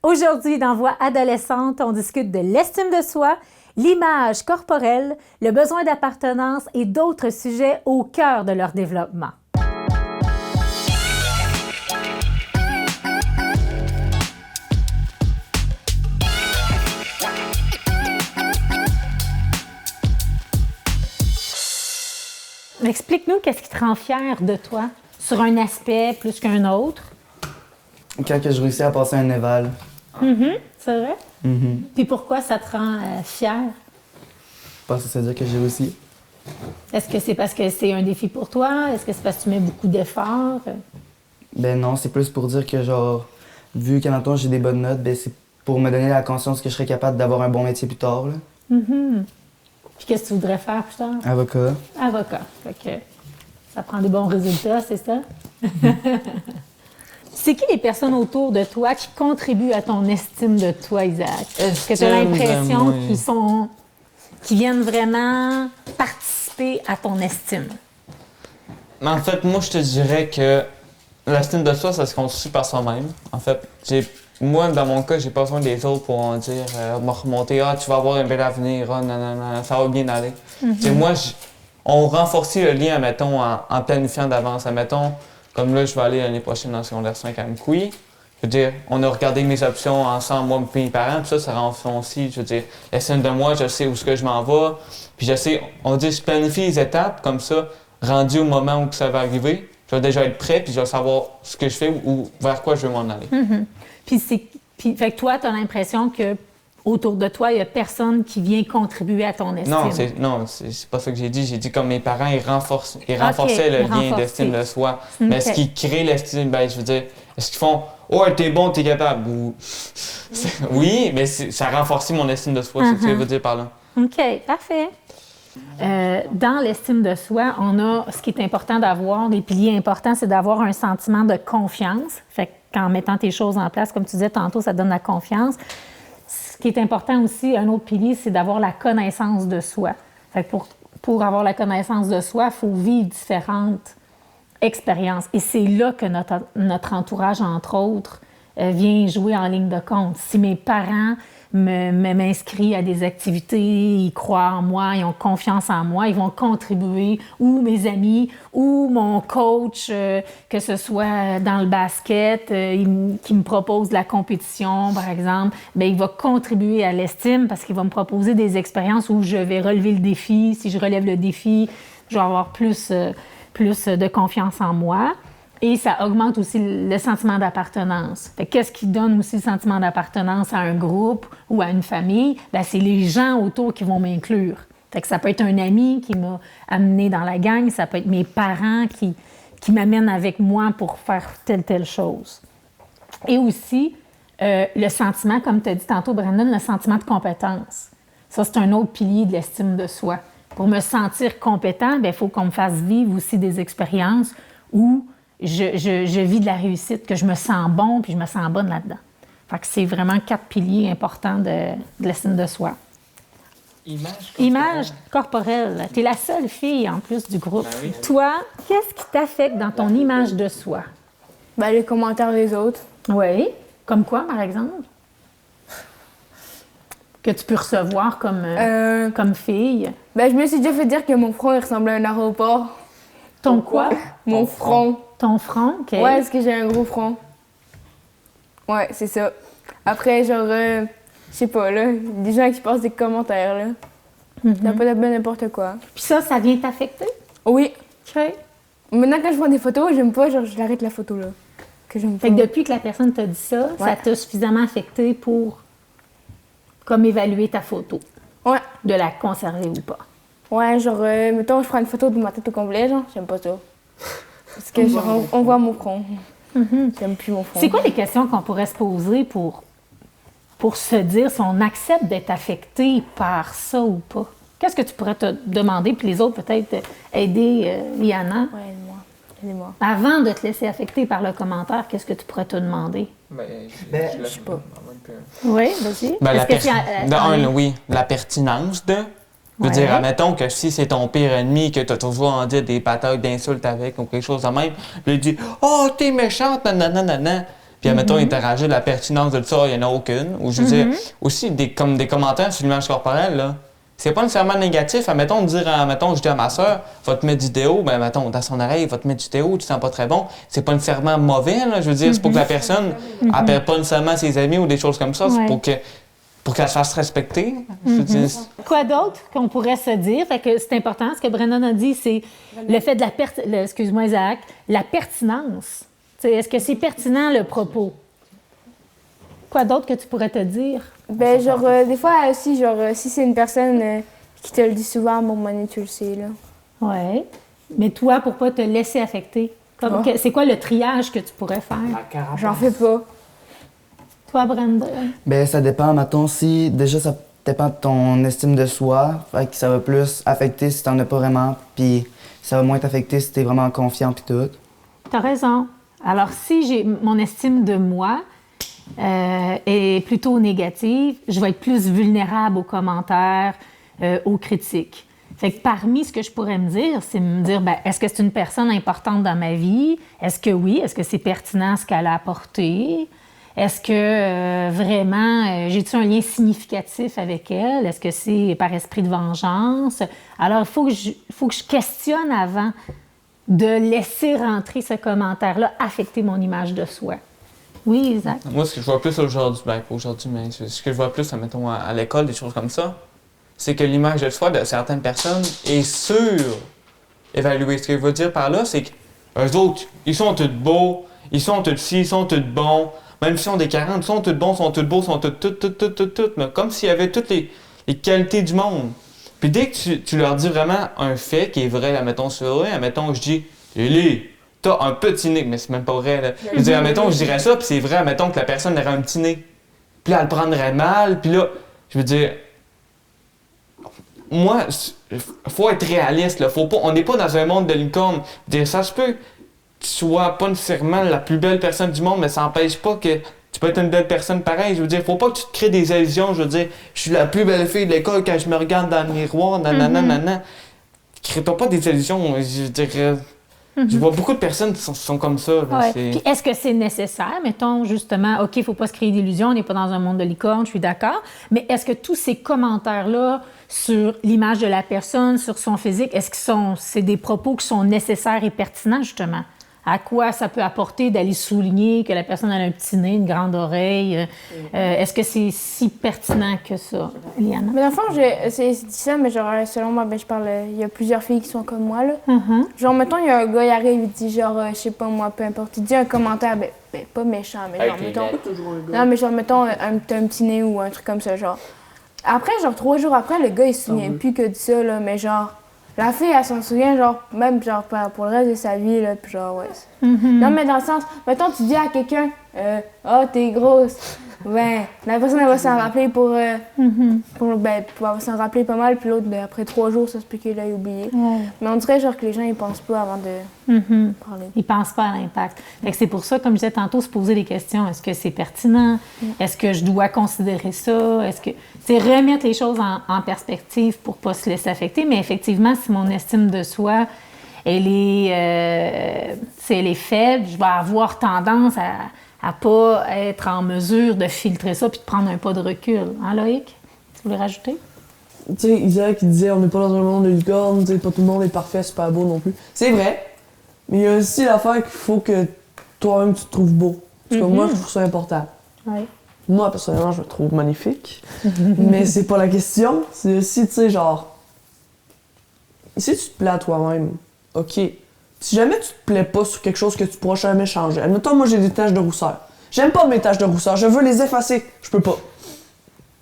Aujourd'hui, dans Voix adolescente, on discute de l'estime de soi, l'image corporelle, le besoin d'appartenance et d'autres sujets au cœur de leur développement. Explique-nous qu'est-ce qui te rend fier de toi, sur un aspect plus qu'un autre. Quand que je réussis à passer un éval. C'est vrai? Puis pourquoi ça te rend fier? Parce que ça veut dire que j'ai réussi. Est-ce que c'est parce que c'est un défi pour toi? Est-ce que c'est parce que tu mets beaucoup d'efforts? Ben non, c'est plus pour dire que genre, vu qu'à maintenant j'ai des bonnes notes, ben c'est pour me donner la conscience que je serais capable d'avoir un bon métier plus tard, là. Puis qu'est-ce que tu voudrais faire plus tard? Avocat. Avocat. Fait que ça prend des bons résultats, c'est ça? C'est qui les personnes autour de toi qui contribuent à ton estime de toi, Isaac? Est-ce que tu as l'impression qu'ils viennent vraiment participer à ton estime? Mais en fait, moi, je te dirais que l'estime de soi, ça se construit par soi-même. En fait, moi, dans mon cas, j'ai pas besoin des autres pour me dire, me remonter, tu vas avoir un bel avenir, non, ça va bien aller. Moi, on renforce le lien, mettons, en planifiant d'avance. Mettons, comme là, je vais aller l'année prochaine en secondaire 5 à Mkoui. Je veux dire, on a regardé mes options ensemble, moi et mes parents, puis ça renforce aussi, je veux dire, l'estime de moi, je sais où est-ce que je m'en vais, puis je sais, on dit, je planifie les étapes, comme ça, rendu au moment où ça va arriver, je vais déjà être prêt, puis je vais savoir ce que je fais ou vers quoi je veux m'en aller. Puis, fait que toi, tu as l'impression que autour de toi, il n'y a personne qui vient contribuer à ton estime. Non, c'est pas ça que j'ai dit. J'ai dit comme mes parents, ils renforçaient le lien d'estime de soi. Mais est-ce qu'ils créent l'estime? Ben, je veux dire, est-ce qu'ils font « Oh, t'es bon, t'es capable » ou... Oui, mais ça a renforcé mon estime de soi, c'est ce que je veux dire par là. OK, parfait. Dans l'estime de soi, on a ce qui est important d'avoir, les piliers importants, c'est d'avoir un sentiment de confiance. Fait qu'en mettant tes choses en place, comme tu disais tantôt, ça donne la confiance. Ce qui est important aussi, un autre pilier, c'est d'avoir la connaissance de soi. Fait que pour avoir la connaissance de soi, il faut vivre différentes expériences. Et c'est là que notre entourage, entre autres, vient jouer en ligne de compte. Si mes parents m'inscrivent à des activités, ils croient en moi, ils ont confiance en moi, ils vont contribuer, ou mes amis, ou mon coach, que ce soit dans le basket, qui me propose de la compétition, par exemple, bien, il va contribuer à l'estime parce qu'il va me proposer des expériences où je vais relever le défi. Si je relève le défi, je vais avoir plus de confiance en moi. Et ça augmente aussi le sentiment d'appartenance. Qu'est-ce qui donne aussi le sentiment d'appartenance à un groupe ou à une famille? Bien, c'est les gens autour qui vont m'inclure. Fait que ça peut être un ami qui m'a amené dans la gang, ça peut être mes parents qui m'amènent avec moi pour faire telle chose. Et aussi, le sentiment, comme tu as dit tantôt, Brandon, le sentiment de compétence. Ça, c'est un autre pilier de l'estime de soi. Pour me sentir compétent, il faut qu'on me fasse vivre aussi des expériences où je vis de la réussite, que je me sens bon puis je me sens bonne là-dedans. Fait que c'est vraiment 4 piliers importants de l'estime de soi. Image corporelle. Tu es la seule fille en plus du groupe. Ben oui. Toi, qu'est-ce qui t'affecte dans ton image de soi? Ben, les commentaires des autres. Oui. Comme quoi, par exemple? Que tu peux recevoir comme fille? Ben, je me suis déjà fait dire que mon front il ressemblait à un aéroport. Ton quoi? Mon front. Ton front? OK. Ouais, parce que j'ai un gros front. Ouais, c'est ça. Après, genre, je sais pas, là, des gens qui passent des commentaires, là. T'as pas de n'importe quoi. Puis ça vient t'affecter? Oui. OK. Maintenant, quand je prends des photos, j'aime pas, genre, je l'arrête la photo, là. Que j'aime pas. Fait que depuis que la personne t'a dit ça, ça t'a suffisamment affecté pour, comme, évaluer ta photo? Ouais. De la conserver ou pas? Ouais, genre, mettons, je prends une photo de ma tête au complet, genre, j'aime pas ça. Parce que, genre, on voit mon front. J'aime plus mon front. C'est quoi les questions qu'on pourrait se poser pour se dire si on accepte d'être affecté par ça ou pas? Qu'est-ce que tu pourrais te demander, puis les autres peut-être aider Liana? Ouais, aidez-moi. Avant de te laisser affecter par le commentaire, qu'est-ce que tu pourrais te demander? Je sais pas. Oui, vas-y. Oui, la pertinence de... Je veux dire, admettons que si c'est ton pire ennemi, que tu as toujours envie de des batailles d'insultes avec ou quelque chose de même, il dit « Oh, t'es méchante, nanana. » Puis, admettons, interagir, la pertinence de ça, il n'y en a aucune. Ou je veux dire, aussi, comme des commentaires sur l'image corporelle, là. C'est pas nécessairement négatif. Admettons, je dis à ma soeur, va te mettre du déo, ben, mettons, dans son oreille, va te mettre du déo, tu te sens pas très bon. C'est pas nécessairement mauvais, là. Je veux dire, c'est pour que la personne appelle pas nécessairement ses amis ou des choses comme ça. C'est pour qu'elle se fasse respecter. Je veux dire, Quoi d'autre qu'on pourrait se dire? Fait que c'est important. Ce que Brandon a dit, c'est le fait de excuse-moi, Isaac, la pertinence. T'sais, est-ce que c'est pertinent, le propos? Quoi d'autre que tu pourrais te dire? Ben, genre, des fois aussi, genre, si c'est une personne qui te le dit souvent, bon, moment tu le sais, là. Oui. Mais toi, pour pas te laisser affecter, c'est quoi le triage que tu pourrais faire? J'en fais pas. Toi, Brandon? Ben, ça dépend, mettons, si déjà ça dépend de ton estime de soi, fait que ça va plus affecter si t'en as pas vraiment, puis ça va moins t'affecter si t'es vraiment confiant puis tout. T'as raison. Alors, si j'ai mon estime de moi est plutôt négative, je vais être plus vulnérable aux commentaires, aux critiques. Fait que parmi ce que je pourrais me dire, c'est me dire, ben, est-ce que c'est une personne importante dans ma vie? Est-ce que oui? Est-ce que c'est pertinent ce qu'elle a apporté? Est-ce que vraiment, j'ai-tu un lien significatif avec elle? Est-ce que c'est par esprit de vengeance? Alors, il faut que je questionne avant de laisser rentrer ce commentaire-là affecter mon image de soi. Oui, Isaac? moi, ce que je vois plus aujourd'hui, ben, pas aujourd'hui, mais ce que je vois plus, mettons, à l'école, des choses comme ça, c'est que l'image de soi de certaines personnes est évaluée. Ce que je veux dire par là, c'est qu'eux autres, ils sont tous beaux, ils sont tous ci, ils sont tous bons, même s'ils ont des 40, ils sont tous bons, ils sont tous beaux, ils sont tous, là, comme s'il y avait toutes les qualités du monde. Puis dès que tu leur dis vraiment un fait qui est vrai, admettons sur eux, admettons je dis « Lily, t'as un petit nez », mais c'est même pas vrai, là. Je veux dire, admettons je dirais ça, puis c'est vrai, admettons que la personne aurait un petit nez. Puis là, elle le prendrait mal, puis là, je veux dire... Moi, faut être réaliste, là. On n'est pas dans un monde de licorne. Dire, ça se peut que tu sois pas nécessairement la plus belle personne du monde, mais ça n'empêche pas que tu peux être une belle personne pareil. Je veux dire, faut pas que tu te crées des illusions. Je veux dire, je suis la plus belle fille de l'école quand je me regarde dans le miroir, nanana. Crée-toi pas des illusions. Je veux dire, je vois beaucoup de personnes qui sont comme ça. Là, Ouais. Puis est-ce que c'est nécessaire? Mettons justement, OK, il ne faut pas se créer d'illusions, on n'est pas dans un monde de licorne, je suis d'accord. Mais est-ce que tous ces commentaires-là sur l'image de la personne, sur son physique, est-ce que c'est des propos qui sont nécessaires et pertinents, justement? À quoi ça peut apporter d'aller souligner que la personne a un petit nez, une grande oreille? Est-ce que c'est si pertinent que ça, Liana? Mais dans le fond, c'est ça, mais genre, selon moi, ben, je parle, il y a plusieurs filles qui sont comme moi, là. Genre, mettons, il y a un gars, il arrive, il dit, genre, je sais pas moi, peu importe, il dit un commentaire, ben pas méchant, mais genre, mettons... Non, mais genre, mettons, t'as un petit nez ou un truc comme ça, genre. Après, genre, 3 jours après, le gars, il se souvient plus que de ça, là, mais genre... La fille, elle s'en souvient, genre, même genre pour le reste de sa vie, là, puis genre, ouais. Non, mais dans le sens, mettons, tu dis à quelqu'un, t'es grosse. Ben, la personne, elle va s'en rappeler elle va s'en rappeler pas mal, puis l'autre, ben, après 3 jours, ça se peut qu'il ait oublié. Mais on dirait, genre, que les gens, ils pensent pas avant de parler. Ils pensent pas à l'impact. Fait que c'est pour ça, comme je disais tantôt, se poser des questions. Est-ce que c'est pertinent? Est-ce que je dois considérer ça? Est-ce que... C'est remettre les choses en perspective pour pas se laisser affecter. Mais effectivement, si mon estime de soi, elle est faible, je vais avoir tendance à pas être en mesure de filtrer ça puis de prendre un pas de recul. Hein, Loïc? Tu voulais rajouter? Tu sais, Isaac, il disait, on n'est pas dans un monde de licorne, tu sais, pas tout le monde est parfait, c'est pas beau non plus. C'est vrai, mais il y a aussi l'affaire qu'il faut que toi-même tu te trouves beau. Parce que moi, je trouve ça important. Oui. Moi, personnellement, je me trouve magnifique, mais c'est pas la question. C'est aussi, tu sais, genre, si tu te plais à toi-même, OK. Si jamais tu te plais pas sur quelque chose que tu pourras jamais changer, admettons, moi, j'ai des taches de rousseur. J'aime pas mes taches de rousseur, je veux les effacer. Je peux pas.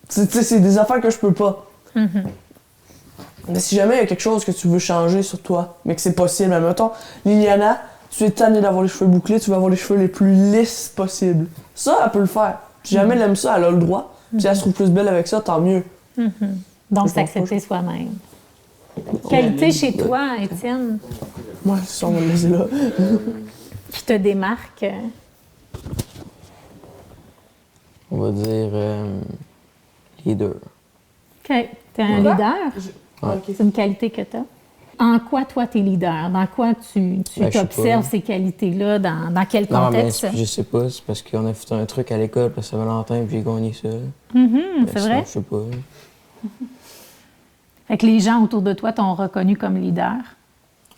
Tu sais, c'est des affaires que je peux pas. Mais si jamais il y a quelque chose que tu veux changer sur toi, mais que c'est possible, admettons, Liliana, tu es tannée d'avoir les cheveux bouclés, tu veux avoir les cheveux les plus lisses possibles. Ça, elle peut le faire. Si jamais elle aime ça, elle a le droit. Si elle se trouve plus belle avec ça, tant mieux. Donc, s'accepter soi-même. Qualité chez toi, Étienne, Moi, ça, on va le laisser là. qui te démarque? On va dire leader. OK. Tu es un leader? Ouais. C'est une qualité que tu as? en quoi, toi, tu es leader? Dans quoi tu Ben, je sais t'observes pas. ces qualités-là? Dans quel Non, mais contexte? je sais pas, c'est parce qu'on a fait un truc à l'école pour Saint-Valentin, puis j'ai gagné ça. C'est Sinon, vrai? je sais pas. Fait que les gens autour de toi t'ont reconnu comme leader.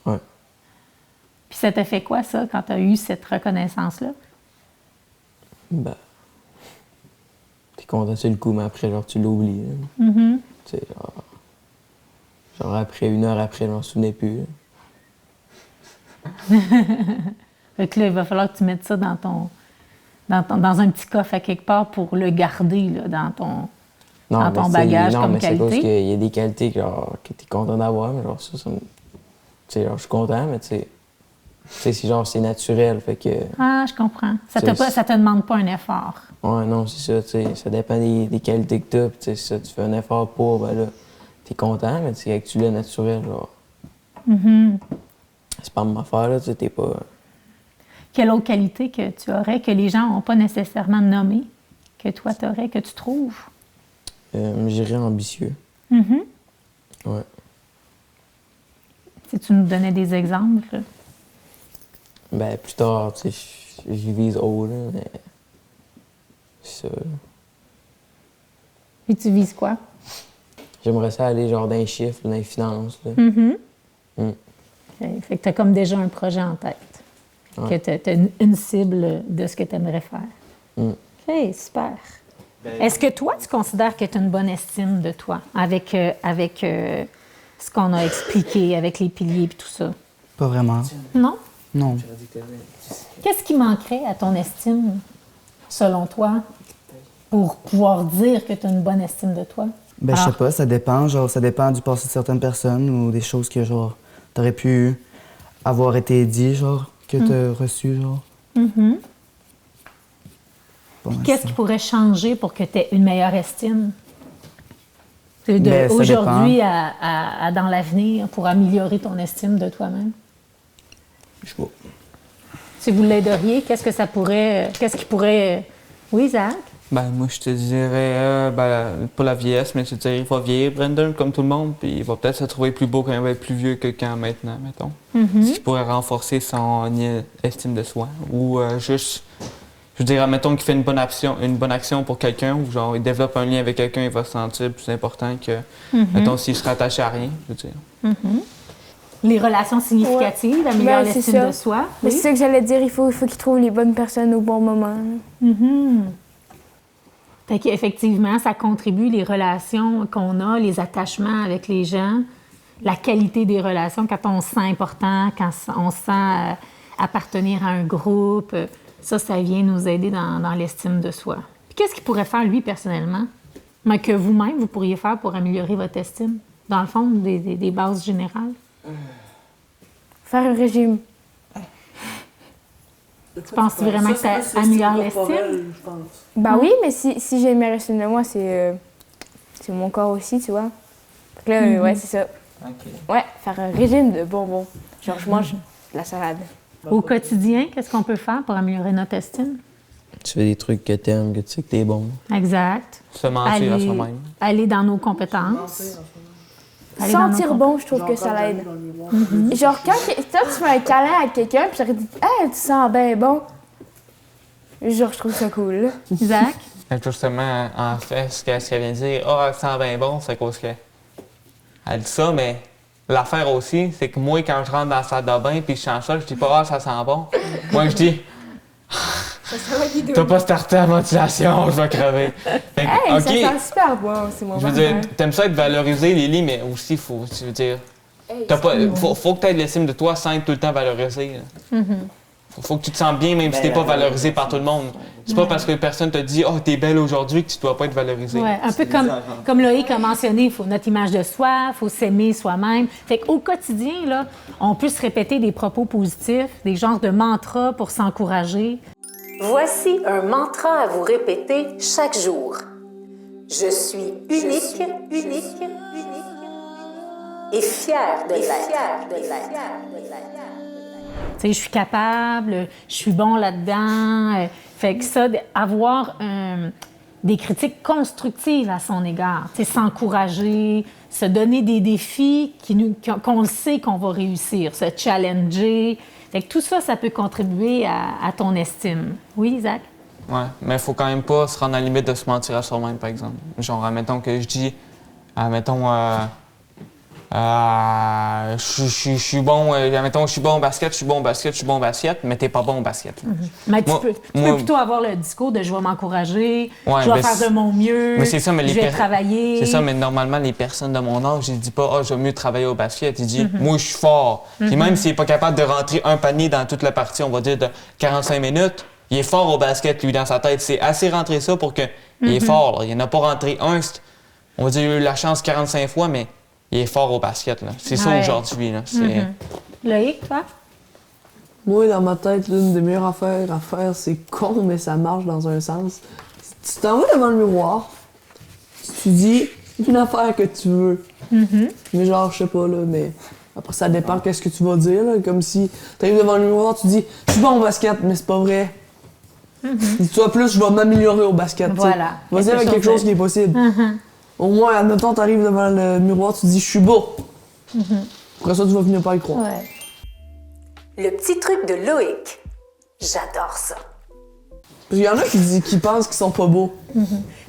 Ouais. Puis ça t'a fait quoi, ça, quand tu as eu cette reconnaissance-là? Ben. T'es content sur le coup, mais après, genre, tu l'oublies. Là. Tu sais, genre, après, 1 heure après, je m'en souvenais plus. Là. Fait que là, il va falloir que tu mettes ça dans dans un petit coffre à quelque part pour le garder là, dans ton Non, ton mais bagage non, comme mais c'est à cause qualité. qu'il y a des qualités genre, que t'es content d'avoir, mais genre, ça me. Tu sais, genre, je suis content, mais tu sais. Tu sais, c'est genre, c'est naturel, fait que. Ah, je comprends. Ça C'est- ça te demande pas un effort. Ouais, non, c'est ça, tu sais. Ça dépend des qualités que t'as, puis tu sais, ça, tu fais un effort pour, ben là, t'es content, mais tu sais, avec tu l'as naturel, genre. C'est pas ma affaire, là, tu sais, t'es pas. Quelle autre qualité que tu aurais que les gens n'ont pas nécessairement nommé, que toi tu aurais, que tu trouves? J'irais ambitieux. Ouais. Si tu nous donnais des exemples. Ben, plus tard, tu sais, je vise haut, là, mais. C'est ça, là. Puis tu vises quoi? J'aimerais ça aller, genre, dans les chiffres, dans les finances, là. Fait que tu as comme déjà un projet en tête. Ouais. Que tu as une cible de ce que tu aimerais faire. OK, super. Est-ce que toi, tu considères que tu as une bonne estime de toi avec ce qu'on a expliqué, avec les piliers et tout ça? Pas vraiment. Non? Non. Qu'est-ce qui manquerait à ton estime, selon toi, pour pouvoir dire que tu as une bonne estime de toi? Ben, je Alors, sais pas, ça dépend. Genre, ça dépend du passé de certaines personnes ou des choses que, genre, t'aurais pu avoir été dit, genre, que t'as reçu, genre. Pas mal qu'est-ce ça. qui pourrait changer pour que tu aies une meilleure estime? Ben, ça Aujourd'hui à dans l'avenir pour améliorer ton estime de toi-même? Je sais pas. Si vous l'aideriez, qu'est-ce qui pourrait... Oui, Zach? Ben, moi, je te dirais, pas la vieillesse, mais je te dirais, il va vieillir, Brendan, comme tout le monde, puis il va peut-être se trouver plus beau quand il va être plus vieux que quand maintenant, mettons. Ce qui pourrait renforcer son estime de soi. Ou juste, je dirais, mettons qu'il fait une bonne action pour quelqu'un, ou genre, il développe un lien avec quelqu'un, il va se sentir plus important que, mettons, s'il se rattache à rien, je veux dire. Les relations significatives, améliorer Ben, c'est l'estime ça. de soi. Mais Oui. c'est ça que j'allais dire, il faut qu'il trouve les bonnes personnes au bon moment. Fait qu'effectivement, ça contribue, les relations qu'on a, les attachements avec les gens, la qualité des relations, quand on se sent important, quand on se sent appartenir à un groupe, ça vient nous aider dans l'estime de soi. Puis qu'est-ce qu'il pourrait faire, lui, personnellement, mais que vous-même, vous pourriez faire pour améliorer votre estime? Dans le fond, des bases générales. Faire un régime. Tu penses vraiment que ça améliore l'estime? Bah oui, mais si j'ai une meilleure estime de moi, c'est mon corps aussi, tu vois. Donc là, ouais, c'est ça. Ouais, faire un régime de bonbons. Genre, je mange de la salade. Au quotidien, qu'est-ce qu'on peut faire pour améliorer notre estime? Tu fais des trucs que t'aimes, que tu sais que t'es bon. Exact. Se mentir à soi-même. Aller dans nos compétences. Aller dans nos Sentir bon, je trouve que ça l'aide. Genre, quand tu fais un câlin à quelqu'un, puis tu dis « Hey, tu sens bien bon », genre, je trouve ça cool. Isaac? Justement, en fait, ce qu'elle vient de dire, elle sent bien bon, c'est cause que. Elle dit ça, mais l'affaire aussi, c'est que moi, quand je rentre dans la salle de bain puis je change ça, je dis pas, ça sent bon. Moi, je dis, t'as pas starté la motivation, je vais crever. Fait que, Hey, OK, ça sent super bon, c'est mon je veux dire, t'aimes ça être valorisé, Lily, mais aussi, tu veux dire, faut que t'aies de l'estime de toi sans être tout le temps valorisé. Faut que tu te sens bien, même si t'es pas valorisé par tout le monde. C'est pas parce que personne te dit « Oh, t'es belle aujourd'hui » que tu dois pas être valorisé. Ouais, un peu comme Loïc a mentionné, il faut notre image de soi, il faut s'aimer soi-même. Fait qu'au quotidien, là, on peut se répéter des propos positifs, des genres de mantras pour s'encourager. Voici un mantra à vous répéter chaque jour. Je suis unique, unique, et fière de l'être. Tu sais, je suis capable, je suis bon là-dedans. Fait que ça, avoir des critiques constructives à son égard. C'est s'encourager, se donner des défis qu'on le sait qu'on va réussir, se challenger. Fait que tout ça, ça peut contribuer à ton estime. Oui, Isaac? Ouais, mais il faut quand même pas se rendre à la limite de se mentir à soi-même, par exemple. Genre, admettons que je dis, je suis bon, admettons, je suis bon au basket, je suis bon au basket, je suis bon au basket, mais t'es pas bon au basket. Mais tu peux plutôt avoir le discours de « je vais m'encourager, je vais faire de mon mieux, mais c'est ça, mais je vais travailler ». C'est ça, mais normalement, les personnes de mon âge, ils disent pas « ah, je vais mieux travailler au basket », ils disent « moi, je suis fort ». Puis même s'il est pas capable de rentrer un panier dans toute la partie, on va dire de 45 minutes, il est fort au basket, lui, dans sa tête. C'est assez rentré ça pour qu'il est fort. Là. Il n'en a pas rentré un, on va dire, il a eu la chance 45 fois, mais il est fort au basket. Là. C'est ça aujourd'hui. Là. Loïc, toi? Moi, dans ma tête, l'une des meilleures affaires à faire, c'est con, mais ça marche dans un sens. Tu t'en vas devant le miroir, tu dis une affaire que tu veux. Mais genre, je sais pas, là, mais après, ça dépend qu'est-ce que tu vas dire. Là. Comme si t'arrives devant le miroir, tu dis « je suis bon au basket », mais c'est pas vrai. Dis-toi plus, je vais m'améliorer au basket. Voilà. Vas-y avec quelque chose qui est possible. Au moins, admettons, t'arrives devant le miroir, tu te dis « je suis beau ». Après ça, tu vas venir pas y croire. Ouais. Le petit truc de Loïc. J'adore ça. Parce qu'il y en a qui pensent qu'ils sont pas beaux.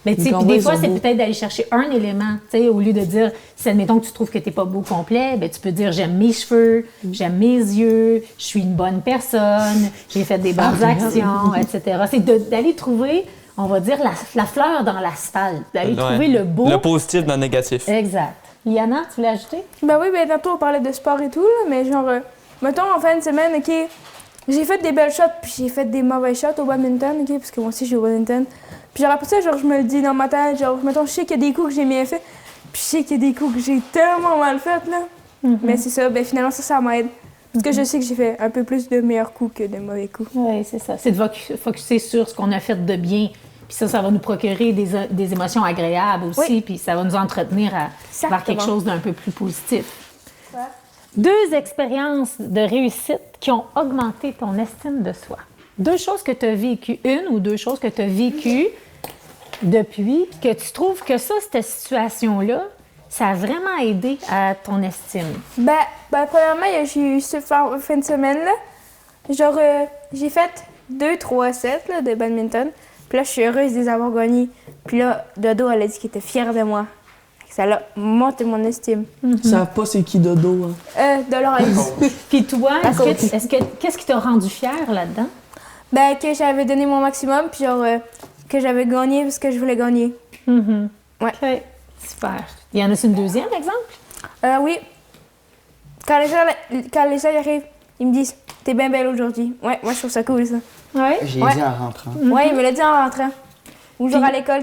Mais tu sais, puis des fois, c'est peut-être d'aller chercher un élément, tu sais, au lieu de dire, si admettons que tu trouves que t'es pas beau complet, ben tu peux dire j'aime mes cheveux, j'aime mes yeux, je suis une bonne personne, j'ai fait des bonnes actions, etc. C'est d'aller trouver, on va dire, la fleur dans l'asphalte, d'aller trouver le beau. Le positif dans le négatif. Exact. Liana, tu voulais ajouter? Ben oui, ben tantôt on parlait de sport et tout, là, mais genre, mettons en fin de semaine, OK, j'ai fait des belles shots, puis j'ai fait des mauvais shots au badminton, OK, parce que moi aussi, je joue au badminton. Puis genre, après ça, genre, je me le dis dans ma tête, genre, mettons, je sais qu'il y a des coups que j'ai bien fait, puis je sais qu'il y a des coups que j'ai tellement mal fait, là. Mais c'est ça, ben finalement, ça m'aide. Parce que je sais que j'ai fait un peu plus de meilleurs coups que de mauvais coups. Oui, c'est ça. C'est de focusser sur ce qu'on a fait de bien. Puis ça va nous procurer des émotions agréables aussi, puis ça va nous entretenir vers quelque chose d'un peu plus positif. Ouais. 2 expériences de réussite qui ont augmenté ton estime de soi. 2 choses que tu as vécues, 1 ou 2 choses que tu as vécues depuis, que tu trouves que ça, cette situation-là, ça a vraiment aidé à ton estime. Ben premièrement, j'ai eu ce fin de semaine-là. Genre, j'ai fait 2-3 sets là, de badminton. Puis là, je suis heureuse de les avoir gagnés. Puis là, Dodo, elle a dit qu'elle était fière de moi. Ça a monté mon estime. Ils savent pas c'est qui Dodo. Hein. Dolores. Puis toi, qu'est-ce qui t'a rendu fière là-dedans? Ben, que j'avais donné mon maximum, puis genre, que j'avais gagné parce que je voulais gagner. Ouais. OK. Super. Il y en a une deuxième, exemple? Oui. Quand les gens arrivent, ils me disent « T'es bien belle aujourd'hui. » Ouais, moi, je trouve ça cool, ça. Oui. J'ai dit en rentrant. Ouais, il me l'a dit en rentrant. Ou genre à l'école,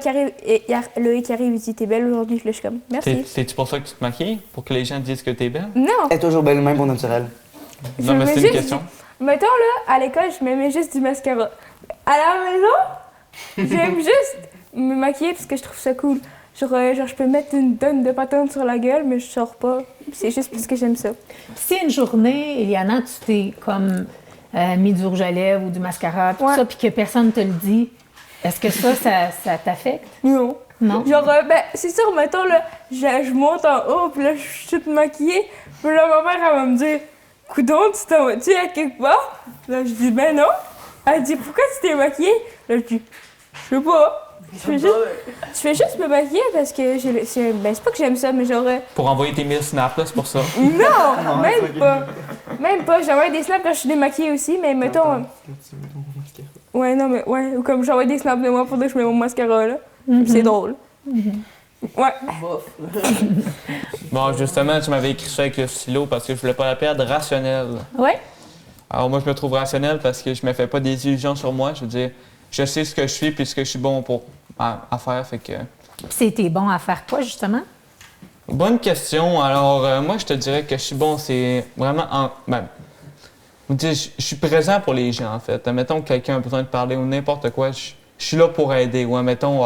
Loïc qui arrive, il dit « T'es belle aujourd'hui. » Je suis comme « Merci. » C'est-tu pour ça que tu te maquilles? Pour que les gens disent que t'es belle? Non. Elle est toujours belle même pour naturel. Non, mais c'est une question. Mettons, là, à l'école, je me mets juste du mascara. À la maison, j'aime juste me maquiller parce que je trouve ça cool. Genre, je peux mettre une tonne de patente sur la gueule, mais je sors pas. C'est juste parce que j'aime ça. Si une journée, Eliana, tu t'es comme mis du rouge à lèvres ou du mascara, tout ça, puis que personne te le dit, est-ce que ça t'affecte? Non. Non? Genre, c'est sûr, mettons, là, je monte en haut, puis là, je suis toute maquillée. Puis là, ma mère, elle va me dire « Coudon, tu t'en vas-tu à quelque part? » Là, je dis « Ben non. » Elle dit « Pourquoi tu t'es maquillée? » Là, je dis « Je sais pas. » Je fais juste me maquiller parce que c'est pas que j'aime ça, mais genre... Pour envoyer tes 1000 snaps, là, c'est pour ça. Non, même pas. Même pas. J'envoie des snaps quand je suis démaquillée aussi, mais mettons... Ouais, non, mais ouais. Ou comme j'envoie des snaps de moi pour dire que je mets mon mascara, là. C'est drôle. Ouais. Bon, justement, tu m'avais écrit ça avec le stylo parce que je voulais pas la perdre rationnelle. Oui. Alors moi, je me trouve rationnel parce que je me fais pas des illusions sur moi. Je veux dire, je sais ce que je suis puis ce que je suis bon à faire, fait que... C'était bon à faire quoi, justement? Bonne question. Alors, moi, je te dirais que je suis bon, c'est vraiment... je suis présent pour les gens, en fait. Mettons que quelqu'un a besoin de parler ou n'importe quoi, je suis là pour aider. Ou mettons,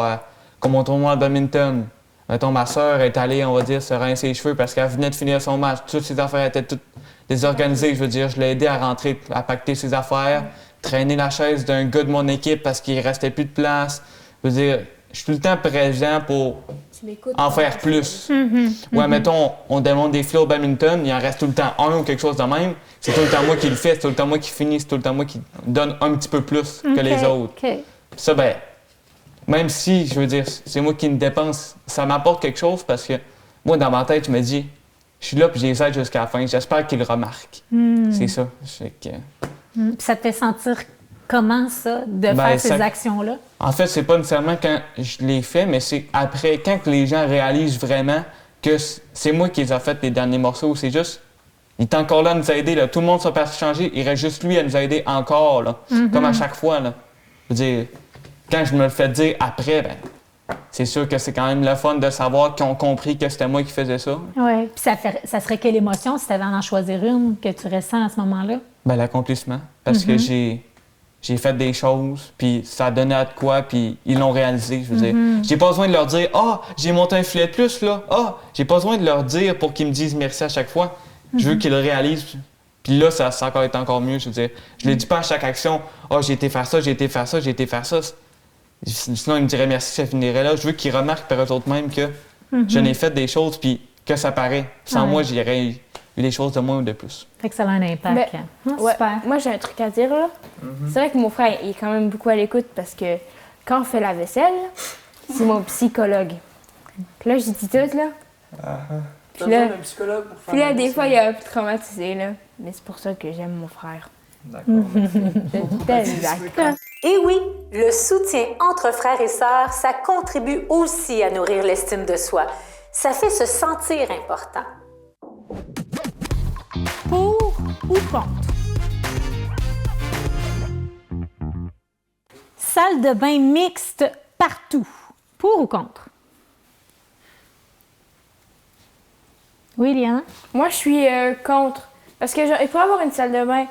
comme mon tournoi de badminton, mettons, ma sœur est allée, on va dire, se rincer les cheveux parce qu'elle venait de finir son match. Toutes ses affaires étaient toutes désorganisées. Je veux dire, je l'ai aidé à rentrer, à pacter ses affaires, traîner la chaise d'un gars de mon équipe parce qu'il restait plus de place. Je veux dire, je suis tout le temps présent pour Tu l'écoutes. en faire plus. Mm-hmm. Ouais, mettons, on demande des filets au badminton, il en reste tout le temps un ou quelque chose de même. C'est tout le temps moi qui le fais, c'est tout le temps moi qui finis, c'est tout le temps moi qui donne un petit peu plus que les autres. OK. Ça, ben, même si, je veux dire, c'est moi qui me dépense, ça m'apporte quelque chose parce que moi, dans ma tête, je me dis, je suis là puis je les aide jusqu'à la fin. J'espère qu'ils le remarquent. C'est ça. Que... Puis ça te fait sentir comment, ça, de Ben, faire ces ça- actions-là? En fait, c'est pas nécessairement quand je les fais, mais c'est après, quand que les gens réalisent vraiment que c'est moi qui les ai fait les derniers morceaux. C'est juste, il est encore là à nous aider. Là. Tout le monde s'est parti changer. Il reste juste lui à nous aider encore. Là. Comme à chaque fois. Là. Je veux dire, quand je me le fais dire après, ben, c'est sûr que c'est quand même le fun de savoir qu'ils ont compris que c'était moi qui faisais ça. Oui. Puis ça serait quelle émotion si tu avais à en choisir une que tu ressens à ce moment-là? Ben, l'accomplissement. Parce que j'ai fait des choses, puis ça a donné à de quoi, puis ils l'ont réalisé. Je veux dire, j'ai pas besoin de leur dire « Ah, j'ai monté un filet de plus, là. Ah, j'ai pas besoin de leur dire pour qu'ils me disent merci à chaque fois. Je veux qu'ils le réalisent. Puis là, ça va être encore mieux. Je veux dire, je le dis pas à chaque action « Ah, j'ai été faire ça, j'ai été faire ça, j'ai été faire ça. » Sinon, ils me diraient merci, ça finirait là. Je veux qu'ils remarquent par eux autres mêmes que je n'ai fait des choses, puis que ça paraît. Sans moi, j'aurais eu des choses de moins ou de plus. Fait que ça a un impact. Ben, ouais. Super. Moi, j'ai un truc à dire, là. C'est vrai que mon frère, il est quand même beaucoup à l'écoute parce que quand on fait la vaisselle, c'est mon psychologue. Puis là, j'ai dit tout, là. Puis là, un psychologue pour faire puis là, la des vaisselle. fois, il a un peu traumatisé, là. Mais c'est pour ça que j'aime mon frère. D'accord. Exact. Et oui, le soutien entre frères et sœurs, ça contribue aussi à nourrir l'estime de soi. Ça fait se sentir important. Pour ou contre? Salle de bain mixte partout. Pour ou contre? Oui, Liana? Moi, je suis contre. Parce que, genre, il pourrait y avoir une salle de bain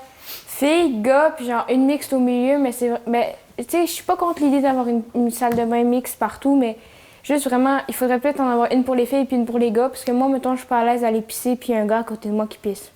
filles, gars, puis genre une mixte au milieu, mais tu sais, je suis pas contre l'idée d'avoir une salle de bain mixte partout, mais juste vraiment, il faudrait peut-être en avoir une pour les filles puis une pour les gars, parce que moi, mettons, je suis pas à l'aise d'aller pisser puis il y a un gars à côté de moi qui pisse.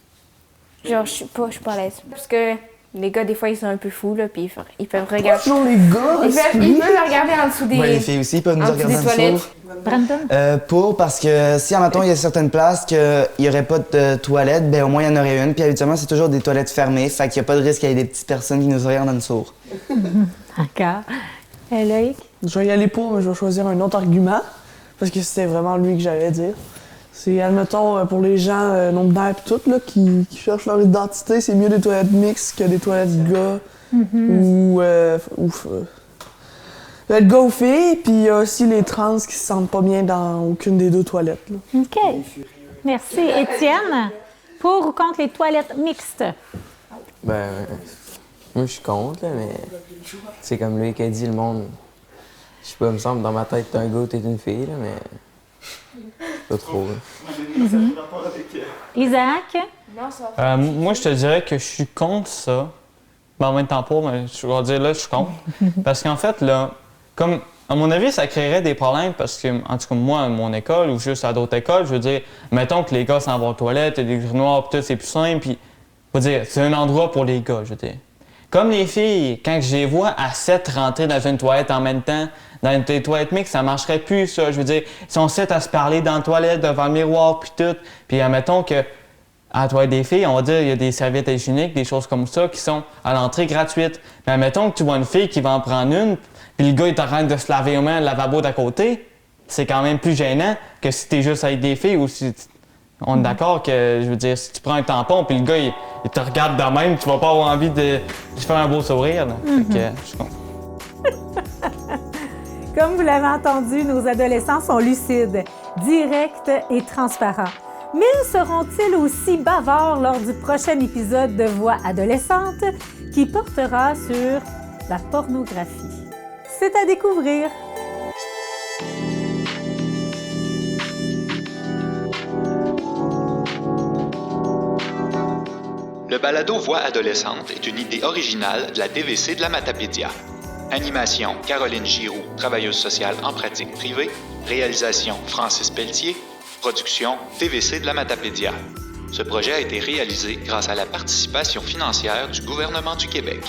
Genre, je suis pas à l'aise. Parce que les gars, des fois, ils sont un peu fous, là, puis ils peuvent regarder. Non, les gars, Ils peuvent le regarder en dessous des. Ouais, les filles aussi peuvent nous en dessous regarder des en toilettes. dessous. Brandon? Pour, parce que si, admettons, il y a certaines places qu'il n'y aurait pas de toilettes, ben au moins, il y en aurait une. Puis habituellement, c'est toujours des toilettes fermées, fait qu'il n'y a pas de risque qu'il y ait des petites personnes qui nous regardent en dessous. D'accord. Loïc? Je vais y aller pour, mais je vais choisir un autre argument, parce que c'était vraiment lui que j'allais dire. C'est, admettons, pour les gens non-binaires et tout, là, qui cherchent leur identité, c'est mieux des toilettes mixtes que des toilettes gars ou gars ou filles, puis il y a aussi les trans qui se sentent pas bien dans aucune des deux toilettes. Là. OK. Merci. Étienne? Pour ou contre les toilettes mixtes? Ben, moi, je suis contre, là, mais c'est comme lui qui a dit, le monde. Je sais pas, il me semble, dans ma tête, t'es un gars ou t'es une fille, là, mais. Pas trop, là. Isaac? Non, ça. Moi, je te dirais que je suis contre ça. Mais en même temps pas, mais je vais dire là, je suis contre. Parce qu'en fait, là, comme, à mon avis, ça créerait des problèmes parce que, en tout cas, moi, à mon école ou juste à d'autres écoles, je veux dire, mettons que les gars s'en vont aux toilettes, il y a des grinoires, puis tout, c'est plus simple, puis, je veux dire, c'est un endroit pour les gars, je veux dire. Comme les filles, quand je les vois à 7 rentrer dans une toilette en même temps, dans une toilette mixte, ça marcherait plus, ça. Je veux dire, ils sont 7 à se parler dans la toilette, devant le miroir, puis tout. Puis, admettons que, à la toilette des filles, on va dire, il y a des serviettes hygiéniques, des choses comme ça qui sont à l'entrée gratuites. Mais admettons que tu vois une fille qui va en prendre une, puis le gars est en train de se laver aux mains le lavabo d'à côté, c'est quand même plus gênant que si t'es juste avec des filles ou si... On est d'accord que, je veux dire, si tu prends un tampon puis le gars, il te regarde de même, tu vas pas avoir envie de faire un beau sourire. Là. Fait que, je suis content. Comme vous l'avez entendu, nos adolescents sont lucides, directs et transparents. Mais seront-ils aussi bavards lors du prochain épisode de Voix adolescente qui portera sur la pornographie? C'est à découvrir! Le balado Voix adolescente est une idée originale de la TVC de la Matapédia. Animation Caroline Giroux, travailleuse sociale en pratique privée. Réalisation Francis Pelletier. Production TVC de la Matapédia. Ce projet a été réalisé grâce à la participation financière du gouvernement du Québec.